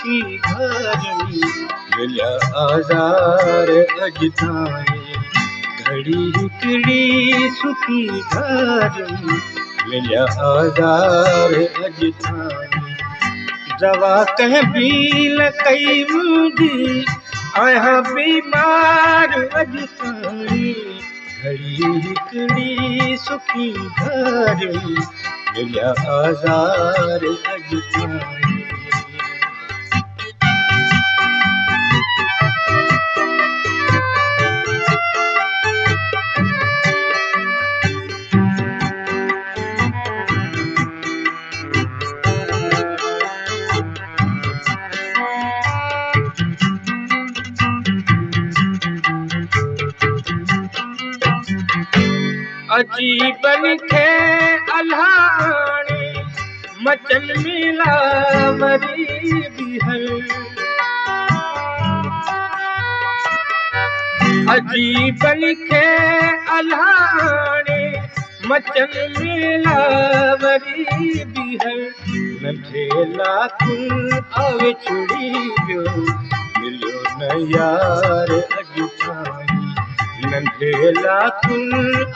सुखी घर मिलिया आज़ार अॼु ताईं घड़ी हिकिड़ी सुखी घर मिलिया आज़ार अॼु ताईं दवा कंहिं बि न कई मुंहिंजी आहियां बीमार अॼु ताईं घड़ी हिकिड़ी सुखी घर मिलिया आज़ार अॼु ताईं अजीबन खे अल्हाणे मचन मिलावरी बिहल अजीबन खे अल्हाणे मचन मिलावरी बिहल नंढे लाकुन आवे छुड़ी वियो मिलियो न यार अॼु ताईं नंढे लाकुन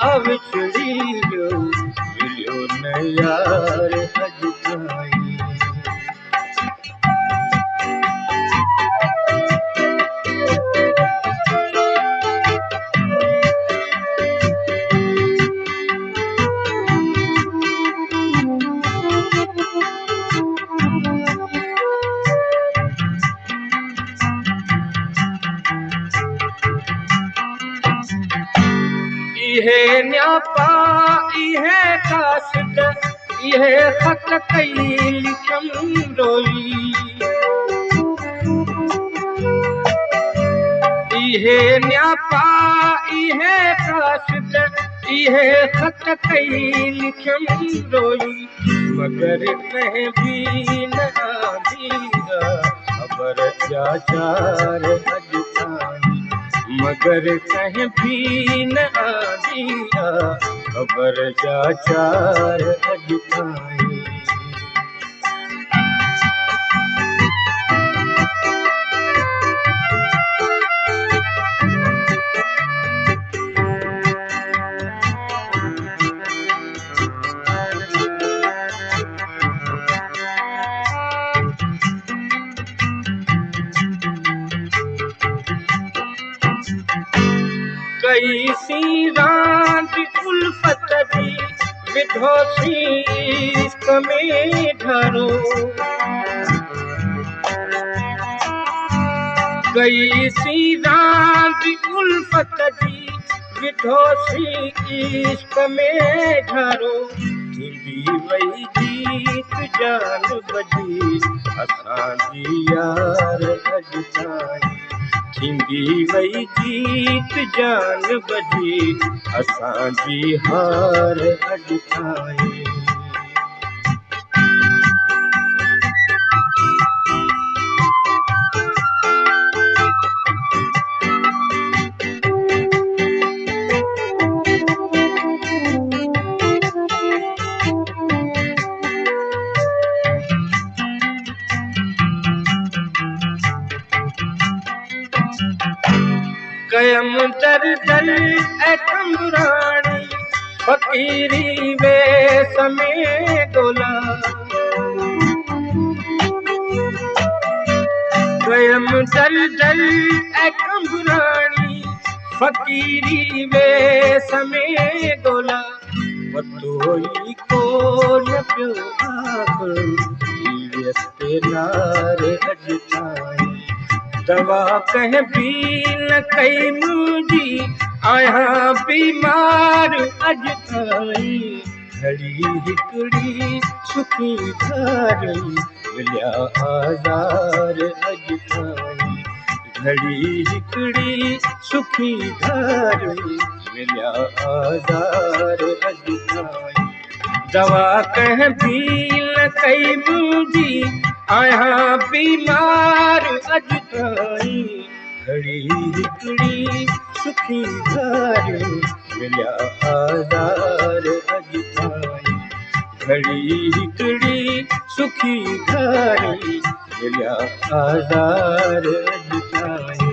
अविछड़ी वियो मिलियो न यार अॼु ताईं इहे न्यापा इहे कासिद इहे ख़त कई लिखम रोई इहे न्यापा इहे कासिद इहे ख़त कई लिखम रोई मगर कंहिं बि न आंदी ख़बर जा चार अॼु ताईं मगर कंहिं बि न आंदी ख़बर जा चार अॼु ताईं कई सी रांद उल्फत जी विधोसी इश्क में ढरो कई सी रांद उल्फत जी विधोसी इश्क में ढरो थींदी वई जीत जान बजी असांजी यार अॼु ताईं थींदी वई जीत जान बजी असांजी हार अॼु ताईं कयम दर दर ऐ कमराणी फ़क़ीरी वेस में ॻोल्हा कयम दर दर ऐ कमराणी फ़क़ीरी वेस में ॻोल्हा पतो ई कोन पियो आख़िर नार अॼु ताईं दवा कंहिं बि न कई मुंहिंजी आहियां बीमार अॼु ताईं घड़ी हिकिड़ी सुखी घर मिलिया आज़ार अॼु ताईं घड़ी हिकिड़ी सुखी घर मिलिया आज़ार अॼु ताईं दवा कंहिं बि न कई मुंहिंजी आहियां बीमार अॼु ताईं घड़ी हिकिड़ी सुखी घर मिलिया आज़ार अॼु ताईं घड़ी हिकिड़ी सुखी घर मिलिया आज़ार अॼु ताईं